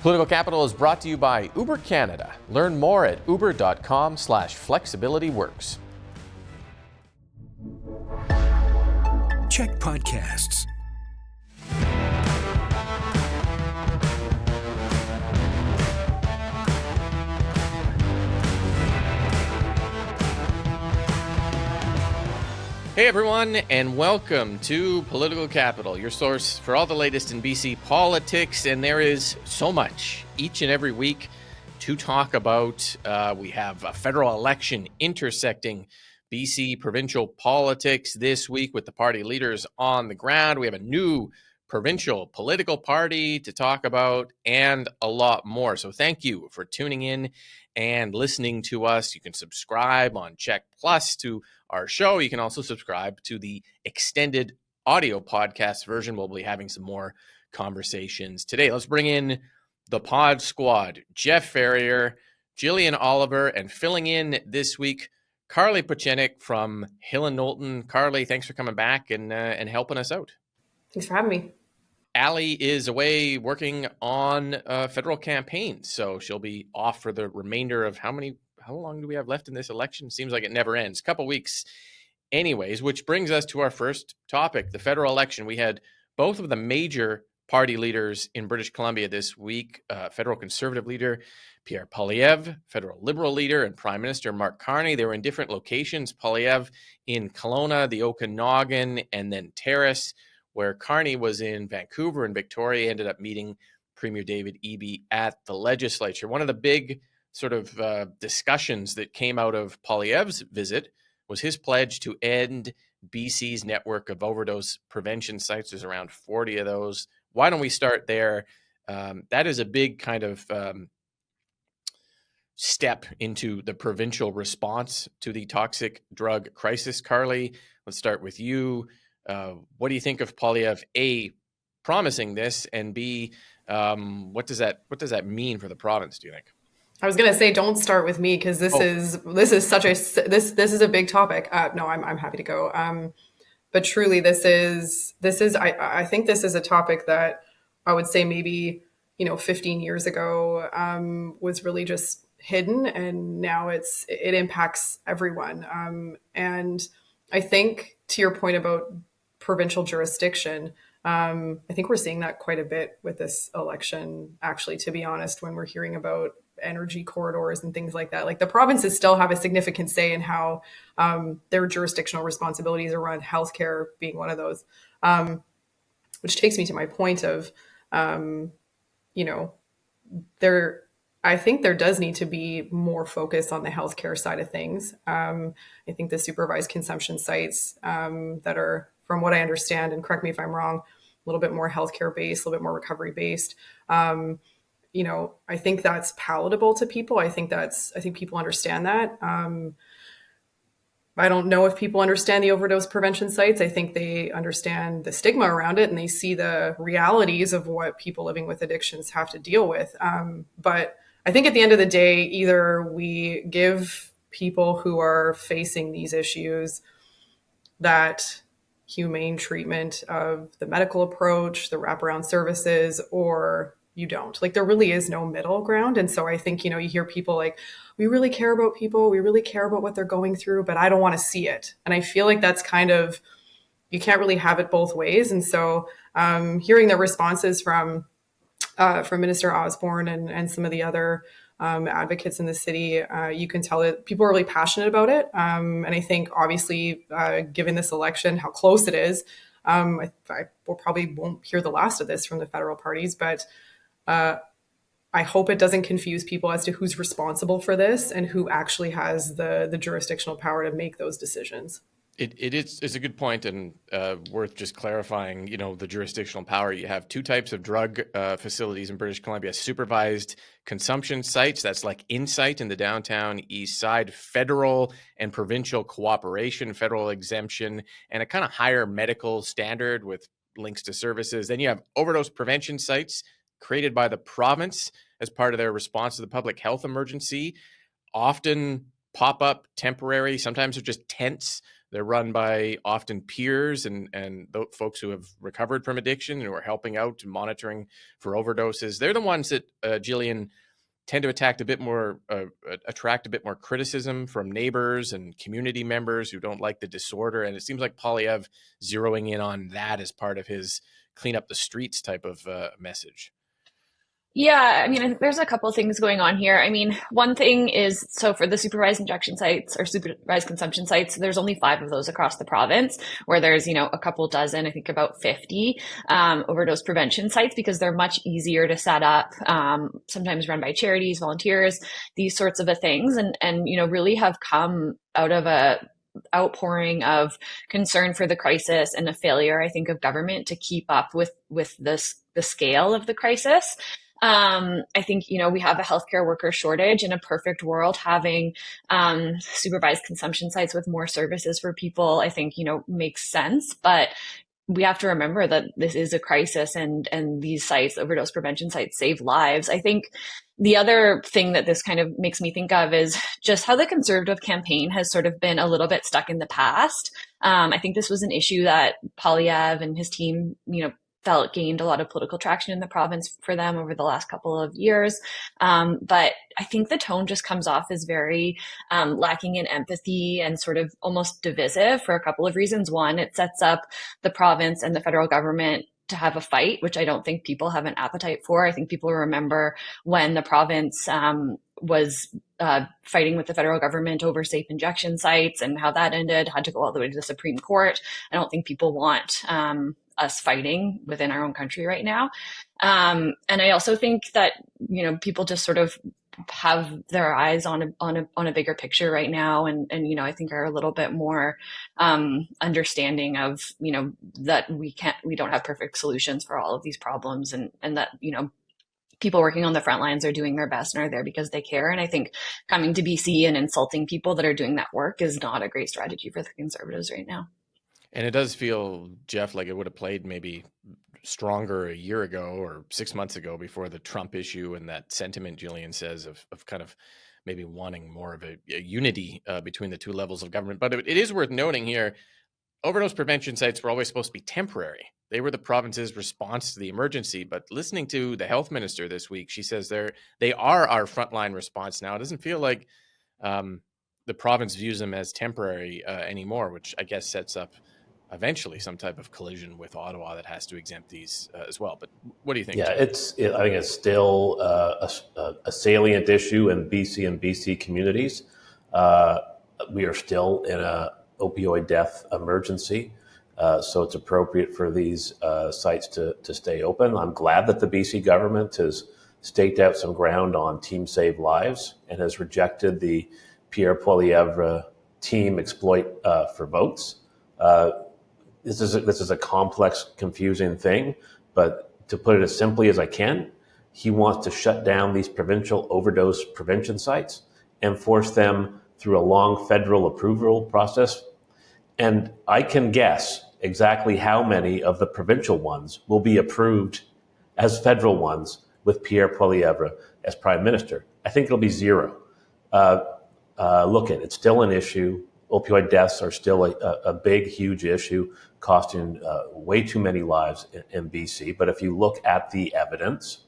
Political Capital is brought to you by Uber Canada. Learn more at uber.com/flexibilityworks. CHEK Podcasts. Hey everyone, and welcome to Political Capital, your source for all the latest in BC politics, and there is so much each and every week to talk about. We have a federal election intersecting BC provincial politics this week with the party leaders on the ground. We have a new provincial political party to talk about and a lot more. So thank you for tuning in and listening to us. You can subscribe on CHEK Plus to our show. You can also subscribe to the extended audio podcast version. We'll be having some more conversations today. Let's bring in the pod squad: Jeff Ferrier, Jillian Oliver, and filling in this week, Carlie Pochynok from Hill Knowlton. Carlie, thanks for coming back and helping us out. Thanks for having me. Allie is away working on federal campaigns, so she'll be off for the remainder of how long do we have left in this election? Seems like it never ends. A couple weeks anyways, which brings us to our first topic, the federal election. We had both of the major party leaders in British Columbia this week, federal Conservative leader Pierre Poilievre, federal Liberal leader and Prime Minister Mark Carney. They were in different locations, Poilievre in Kelowna, the Okanagan, and then Terrace, where Carney was in Vancouver and Victoria. Ended up meeting Premier David Eby at the legislature. One of the big sort of discussions that came out of Poilievre's visit was his pledge to end BC's network of overdose prevention sites. There's around 40 of those. Why don't we start there? That is a big kind of step into the provincial response to the toxic drug crisis. Carlie, let's start with you. What do you think of Poilievre, A, promising this, and B, what does that mean for the province, do you think? I was gonna say, don't start with me because this is a big topic. No, I'm happy to go. But truly, I think this is a topic that I would say maybe 15 years ago was really just hidden, and now it impacts everyone. And I think to your point about provincial jurisdiction, I think we're seeing that quite a bit with this election, actually, to be honest, when we're hearing about energy corridors and things like that. Like, the provinces still have a significant say in how their jurisdictional responsibilities are run, healthcare being one of those, which takes me to my point of, I think there does need to be more focus on the healthcare side of things. I think the supervised consumption sites that are, from what I understand, and correct me if I'm wrong, a little bit more healthcare based, a little bit more recovery based. I think that's palatable to people. I think people understand that. I don't know if people understand the overdose prevention sites. I think they understand the stigma around it, and they see the realities of what people living with addictions have to deal with. But I think at the end of the day, either we give people who are facing these issues that humane treatment of the medical approach, the wraparound services, or you don't. Like, there really is no middle ground. And so I think, you hear people like, we really care about people, we really care about what they're going through, but I don't want to see it. And I feel like that's kind of, you can't really have it both ways. And so hearing the responses from Minister Osborne and some of the other advocates in the city, you can tell that people are really passionate about it. And I think, obviously, given this election, how close it is, I probably won't hear the last of this from the federal parties, but I hope it doesn't confuse people as to who's responsible for this and who actually has the jurisdictional power to make those decisions. It's a good point, and worth just clarifying, the jurisdictional power. You have two types of drug facilities in British Columbia: supervised consumption sites, that's like Insight in the downtown east side, federal and provincial cooperation, federal exemption, and a kind of higher medical standard with links to services. Then you have overdose prevention sites created by the province as part of their response to the public health emergency, often pop up, temporary, sometimes they're just tents They're run by often peers and folks who have recovered from addiction and who are helping out and monitoring for overdoses. They're the ones that, Jillian, tend to attract a bit more criticism from neighbors and community members who don't like the disorder. And it seems like Poilievre zeroing in on that as part of his clean up the streets type of message. Yeah, I mean, there's a couple of things going on here. I mean, one thing is, so for the supervised injection sites or supervised consumption sites, there's only 5 of those across the province, where there's, a couple dozen, I think about 50 overdose prevention sites, because they're much easier to set up, sometimes run by charities, volunteers, these sorts of things, and really have come out of a outpouring of concern for the crisis and a failure, I think, of government to keep up with the scale of the crisis. I think, we have a healthcare worker shortage. In a perfect world, having supervised consumption sites with more services for people, I think, makes sense. But we have to remember that this is a crisis, and these sites, overdose prevention sites, save lives. I think the other thing that this kind of makes me think of is just how the Conservative campaign has sort of been a little bit stuck in the past. I think this was an issue that Poilievre and his team, felt gained a lot of political traction in the province for them over the last couple of years. But I think the tone just comes off as very lacking in empathy and sort of almost divisive for a couple of reasons. One, it sets up the province and the federal government to have a fight, which I don't think people have an appetite for. I think people remember when the province was fighting with the federal government over safe injection sites and how that ended, had to go all the way to the Supreme Court. I don't think people want us fighting within our own country right now. And I also think that, people just sort of have their eyes on a bigger picture right now. And, I think are a little bit more understanding of, that we don't have perfect solutions for all of these problems, and that, people working on the front lines are doing their best and are there because they care. And I think coming to BC and insulting people that are doing that work is not a great strategy for the Conservatives right now. And it does feel, Jeff, like it would have played maybe stronger a year ago or 6 months ago before the Trump issue and that sentiment Jillian says of kind of maybe wanting more of a unity between the two levels of government. But it is worth noting here, overdose prevention sites were always supposed to be temporary. They were the province's response to the emergency. But listening to the health minister this week, she says they are our frontline response now. It doesn't feel like the province views them as temporary anymore, which I guess sets up eventually some type of collision with Ottawa that has to exempt these as well. But what do you think? Yeah, I think it's still a salient issue in BC and BC communities. We are still in a opioid death emergency, so it's appropriate for these sites to stay open. I'm glad that the BC government has staked out some ground on Team Save Lives and has rejected the Pierre Poilievre team exploit for votes. This is a complex, confusing thing, but to put it as simply as I can, he wants to shut down these provincial overdose prevention sites and force them through a long federal approval process. And I can guess exactly how many of the provincial ones will be approved as federal ones with Pierre Poilievre as Prime Minister. I think it'll be 0. Look, it's still an issue. Opioid deaths are still a big, huge issue, costing way too many lives in BC. But if you look at the evidence,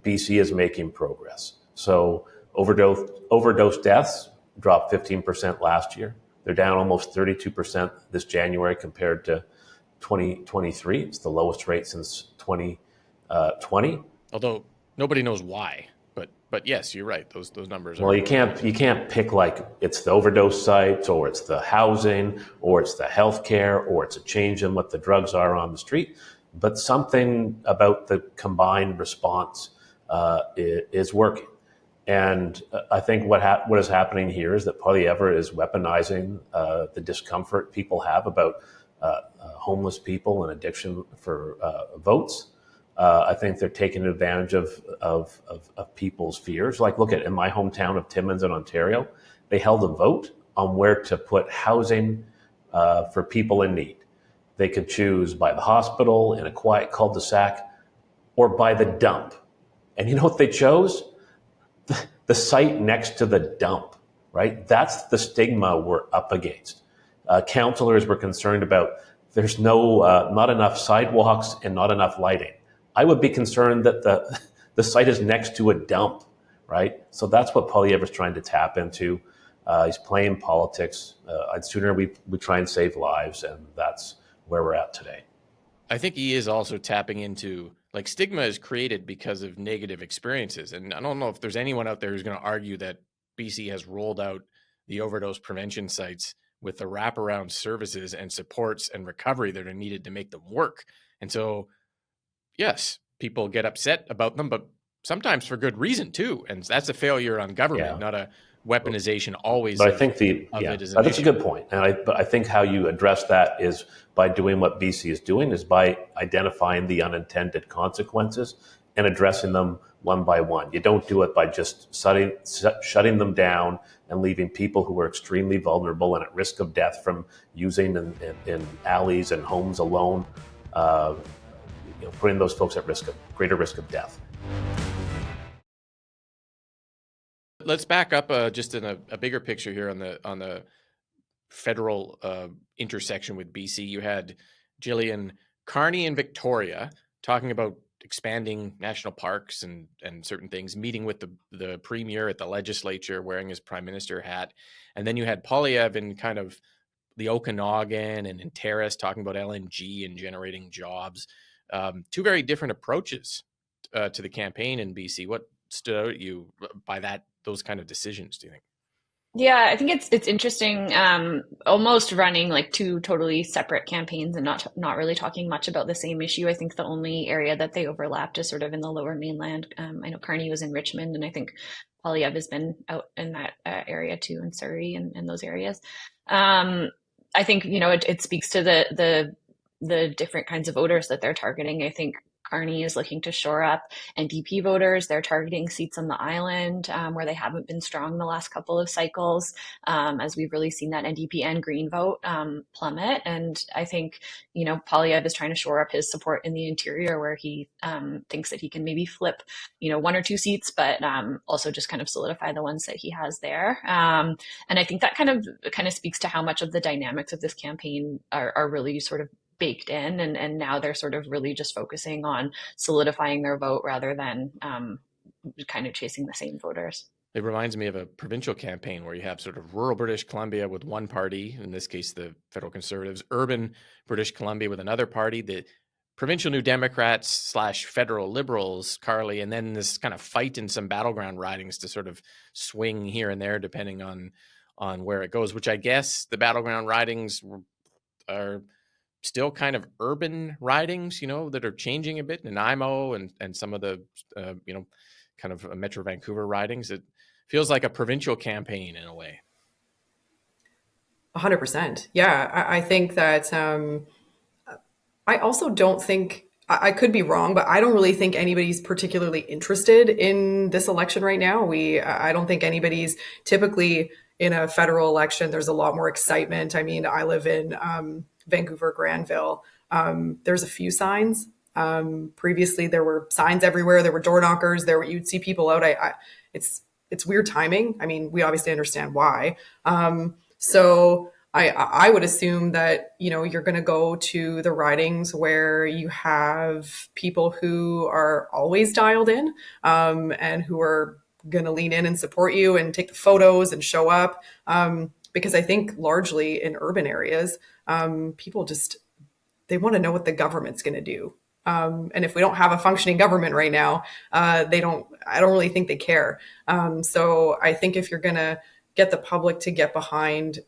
BC is making progress. So overdose deaths dropped 15% last year. They're down almost 32% this January compared to 2023. It's the lowest rate since 2020. Although nobody knows why. But yes, you're right. Those numbers are. Well, you can't pick like it's the overdose sites or it's the housing or it's the healthcare or it's a change in what the drugs are on the street. But something about the combined response is working. And I think what is happening here is that Poilievre is weaponizing the discomfort people have about homeless people and addiction for votes. I think they're taking advantage of people's fears. Like, look at in my hometown of Timmins in Ontario, they held a vote on where to put housing for people in need. They could choose by the hospital, in a quiet cul-de-sac, or by the dump. And you know what they chose? The site next to the dump, right? That's the stigma we're up against. Councillors were concerned about there's not enough sidewalks and not enough lighting. I would be concerned that the site is next to a dump, right? So that's what Poilievre is trying to tap into. He's playing politics. I'd sooner we try and save lives, and that's where we're at today. I think he is also tapping into, like, stigma is created because of negative experiences. And I don't know if there's anyone out there who's going to argue that BC has rolled out the overdose prevention sites with the wraparound services and supports and recovery that are needed to make them work. And so, yes, people get upset about them, but sometimes for good reason too. And that's a failure on government, not a weaponization always. But I think that's a good point. But I think how you address that is by doing what BC is doing, is by identifying the unintended consequences and addressing them one by one. You don't do it by just shutting them down and leaving people who are extremely vulnerable and at risk of death from using in alleys and homes alone, putting those folks at greater risk of death. Let's back up just in a bigger picture here on the federal intersection with BC. You had Jillian, Carney, and Victoria talking about expanding national parks and certain things, meeting with the premier at the legislature wearing his prime minister hat. And then you had Poilievre in kind of the Okanagan and in Terrace talking about LNG and generating jobs. Two very different approaches to the campaign in BC. What stood out at you by those kind of decisions, do you think? Yeah, I think it's interesting, almost running like two totally separate campaigns and not really talking much about the same issue. I think the only area that they overlapped is sort of in the Lower Mainland. I know Carney was in Richmond, and I think Poilievre has been out in that area too, in Surrey and those areas. I think it speaks to the different kinds of voters that they're targeting. I think Carney is looking to shore up NDP voters. They're targeting seats on the island where they haven't been strong the last couple of cycles, as we've really seen that NDP and Green vote plummet. And I think, Poilievre is trying to shore up his support in the interior, where he thinks that he can maybe flip, one or two seats, but also just kind of solidify the ones that he has there. And I think that kind of speaks to how much of the dynamics of this campaign are really sort of baked in, and now they're sort of really just focusing on solidifying their vote rather than kind of chasing the same voters. It reminds me of a provincial campaign where you have sort of rural British Columbia with one party, in this case the federal Conservatives, urban British Columbia with another party, the provincial New Democrats / federal Liberals, Carlie, and then this kind of fight in some battleground ridings to sort of swing here and there depending on where it goes, which I guess the battleground ridings are still kind of urban ridings, that are changing a bit, Nanaimo and some of the, kind of Metro Vancouver ridings. It feels like a provincial campaign in a way. 100%. Yeah, I think that I also don't think, I could be wrong, but I don't really think anybody's particularly interested in this election right now. I don't think anybody's typically in a federal election. There's a lot more excitement. I mean, I live in Vancouver, Granville. There's a few signs. Previously, there were signs everywhere. There were door knockers. You'd see people out. It's weird timing. I mean, we obviously understand why. So I would assume that, you're going to go to the ridings where you have people who are always dialed in, and who are going to lean in and support you and take the photos and show up. Because I think largely in urban areas, people they want to know what the government's going to do. And if we don't have a functioning government right now, I don't really think they care. So I think if you're going to get the public to get behind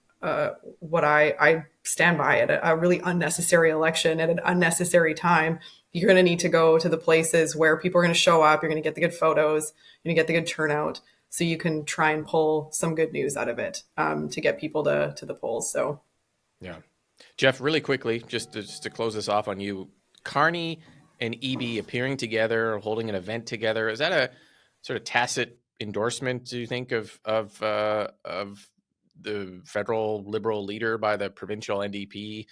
what I stand by at a really unnecessary election at an unnecessary time, you're going to need to go to the places where people are going to show up. You're going to get the good photos. You're going to get the good turnout, so you can try and pull some good news out of it to get people to the polls. So, yeah. Jeff, really quickly, just to close this off on you, Carney and EB appearing together, holding an event together, is that a sort of tacit endorsement, do you think, of the federal Liberal leader by the provincial NDP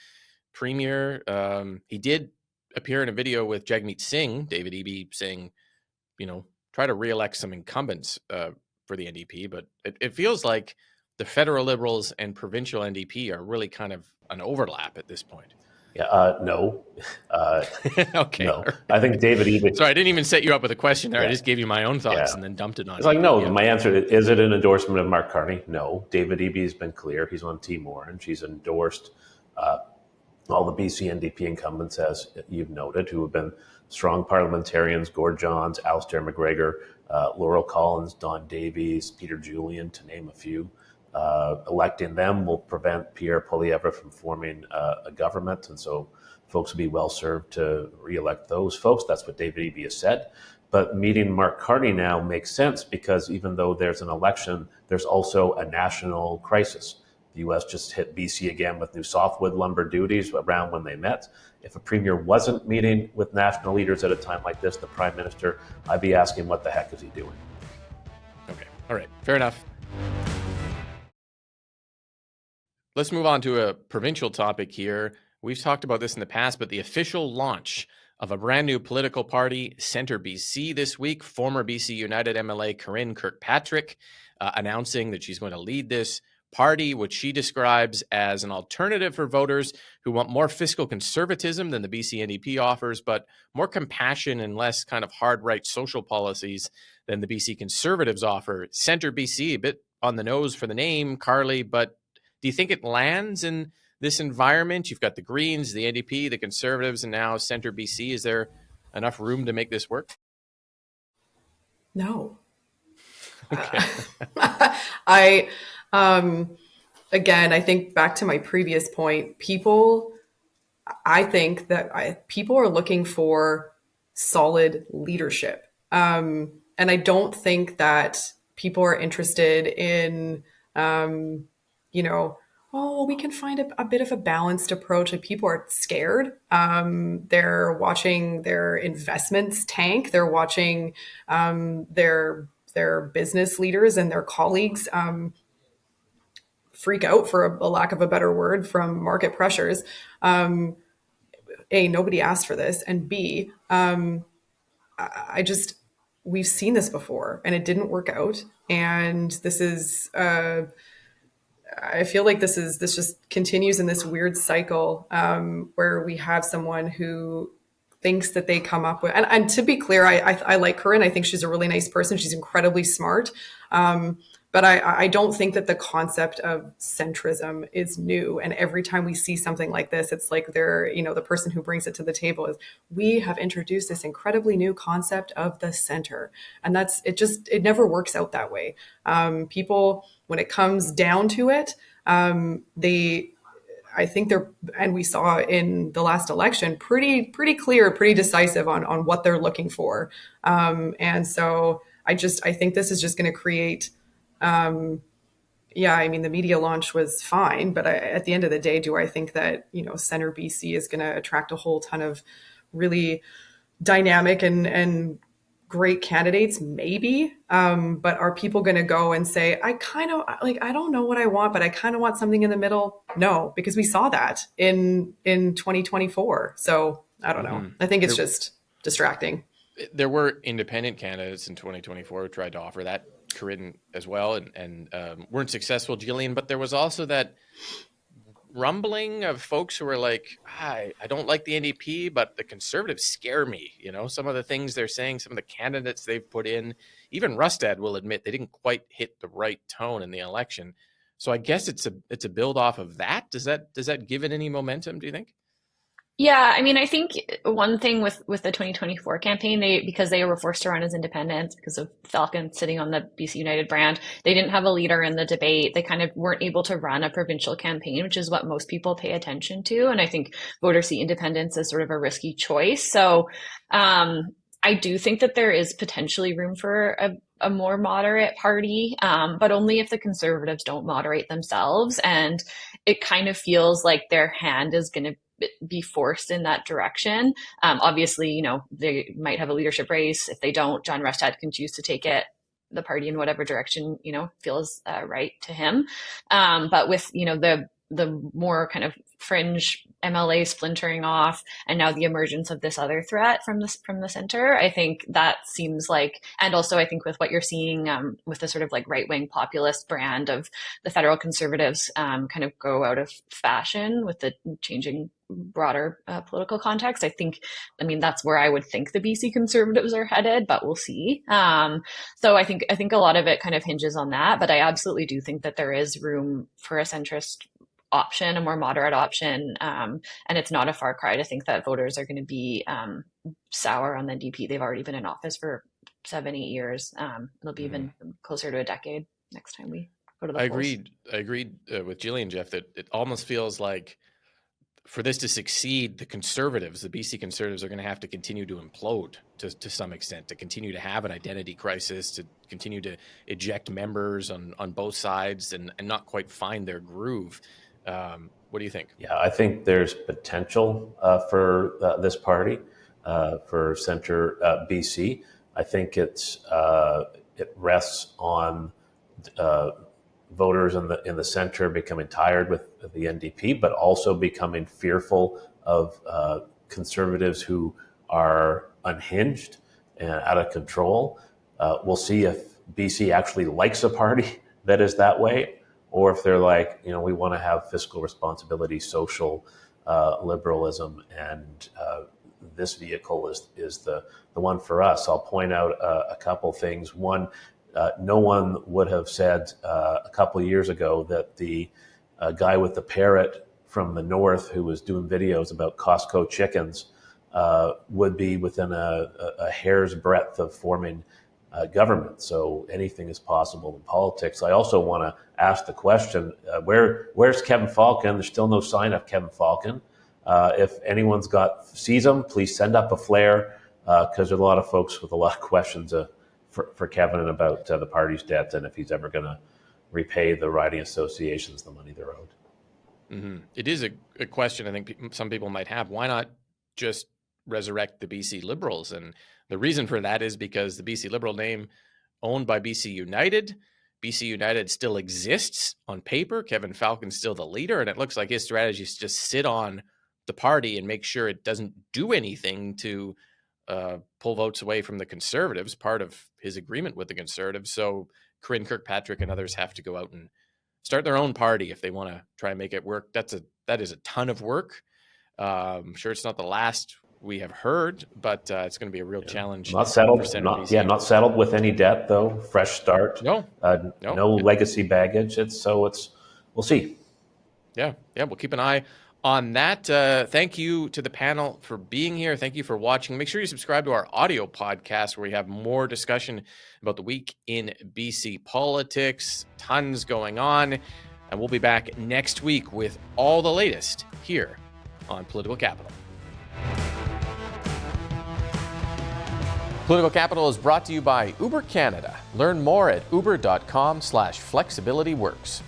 premier? He did appear in a video with Jagmeet Singh, David Eby, saying, try to re-elect some incumbents for the NDP, but it feels like the federal Liberals and provincial NDP are really kind of an overlap at this point. Yeah, no. Okay. No. I think David Eby. Sorry, I didn't even set you up with a question there. Yeah. I just gave you my own thoughts Yeah. and then dumped it on It's you. like, no, Yeah. my answer is it an endorsement of Mark Carney? No. David Eby has been clear. He's on Team Orange. He's endorsed all the BC NDP incumbents, as you've noted, who have been strong parliamentarians: Gord Johns, Alistair McGregor, Laurel Collins, Don Davies, Peter Julian, to name a few. Electing them will prevent Pierre Poilievre from forming a government, and so folks will be well served to re-elect those folks. That's what David Eby has said. But meeting Mark Carney now makes sense because even though there's an election, there's also a national crisis. The U.S. just hit BC again with new softwood lumber duties around when they met. If a premier wasn't meeting with national leaders at a time like this, the prime minister, I'd be asking, what the heck is he doing? Okay. All right. Fair enough. Let's move on to a provincial topic here. We've talked about this in the past, but the official launch of a brand new political party, CentreBC, this week. Former BC United MLA Corinne Kirkpatrick announcing that she's going to lead this party, which she describes as an alternative for voters who want more fiscal conservatism than the BC NDP offers, but more compassion and less kind of hard right social policies than the BC Conservatives offer. CentreBC, a bit on the nose for the name, Carlie, but do you think it lands in this environment? You've got the Greens, the NDP, the Conservatives, and now CentreBC. Is there enough room to make this work? No. Okay. Again, I think back to my previous point, I think that people are looking for solid leadership. And I don't think that people are interested in, we can find a bit of a balanced approach. Like, people are scared. They're watching their investments tank. They're watching their business leaders and their colleagues freak out, for a lack of a better word, from market pressures. A, nobody asked for this, and B, we've seen this before and it didn't work out. And this is, I feel like this just continues in this weird cycle where we have someone who thinks that they come up with, and to be clear, I like Corinne. I think she's a really nice person. She's incredibly smart. But I don't think that the concept of centrism is new. And every time we see something like this, it's like the person who brings it to the table is, we have introduced this incredibly new concept of the center. And it never works out that way. People, when it comes down to it, I think and we saw in the last election, pretty clear, pretty decisive on what they're looking for. And so I think this is just going to create, the media launch was fine, but at the end of the day, do I think that, CentreBC is going to attract a whole ton of really dynamic and great candidates? Maybe. But are people going to go and say, I don't know what I want, but I kind of want something in the middle? No, because we saw that in 2024. So I don't know. I think it's just distracting. There were independent candidates in 2024 who tried to offer that, Corinne as well, and weren't successful, Jillian. But there was also that rumbling of folks who were like, I don't like the NDP, but the Conservatives scare me. Some of the things they're saying, some of the candidates they've put in, even Rustad will admit they didn't quite hit the right tone in the election. So I guess it's a build off of that. Does that give it any momentum, do you think? Yeah, I think one thing with the 2024 campaign, because they were forced to run as independents because of Falcon sitting on the BC United brand, they didn't have a leader in the debate. They kind of weren't able to run a provincial campaign, which is what most people pay attention to. And I think voters see independence as sort of a risky choice. So I do think that there is potentially room for a more moderate party, but only if the Conservatives don't moderate themselves. And it kind of feels like their hand is going to be forced in that direction. Obviously, they might have a leadership race. If they don't, John Rustad can choose to take the party in whatever direction, feels right to him. But with, the the more kind of fringe MLA splintering off, and now the emergence of this other threat from the center, I think that seems like, and also I think with what you're seeing with the sort of like right-wing populist brand of the federal Conservatives kind of go out of fashion with the changing broader political context. I mean, that's where I would think the BC Conservatives are headed, but we'll see. So I think a lot of it kind of hinges on that, but I absolutely do think that there is room for a centrist option, a more moderate option. And it's not a far cry to think that voters are going to be sour on the NDP. They've already been in office for 7-8 years. It'll be even closer to a decade next time we go to the polls. I agreed with Jillian, Jeff, that it almost feels like for this to succeed, the Conservatives, the BC Conservatives, are going to have to continue to implode to some extent, to continue to have an identity crisis, to continue to eject members on both sides and not quite find their groove. What do you think? Yeah, I think there's potential for this party, for CentreBC. I think it rests on voters in the center becoming tired with the NDP, but also becoming fearful of Conservatives who are unhinged and out of control. We'll see if BC actually likes a party that is that way, or if they're like, we want to have fiscal responsibility, social liberalism, and this vehicle is the one for us. I'll point out a couple things. One, no one would have said a couple of years ago that the guy with the parrot from the north who was doing videos about Costco chickens would be within a hair's breadth of forming government. So anything is possible in politics. I also want to ask the question, where's Kevin Falcon? There's still no sign of Kevin Falcon. If anyone's sees him, please send up a flare, because there's a lot of folks with a lot of questions for Kevin about the party's debt and if he's ever going to repay the riding associations the money they're owed. Mm-hmm. It is a question I think some people might have. Why not just resurrect the BC Liberals? And the reason for that is because the BC Liberal name owned by BC United. BC United still exists on paper. Kevin Falcon's still the leader, and it looks like his strategy is to just sit on the party and make sure it doesn't do anything to pull votes away from the Conservatives, part of his agreement with the Conservatives. So Corinne Kirkpatrick and others have to go out and start their own party if they want to try and make it work. That is a ton of work. I'm sure it's not the last we have heard, but it's going to be a real challenge. Not settled. Not settled with any debt though. Fresh start. No legacy baggage. We'll see. Yeah. We'll keep an eye on that. Thank you to the panel for being here. Thank you for watching. Make sure you subscribe to our audio podcast where we have more discussion about the week in BC politics. Tons going on. And we'll be back next week with all the latest here on Political Capital. Political Capital is brought to you by Uber Canada. Learn more at uber.com/flexibilityworks.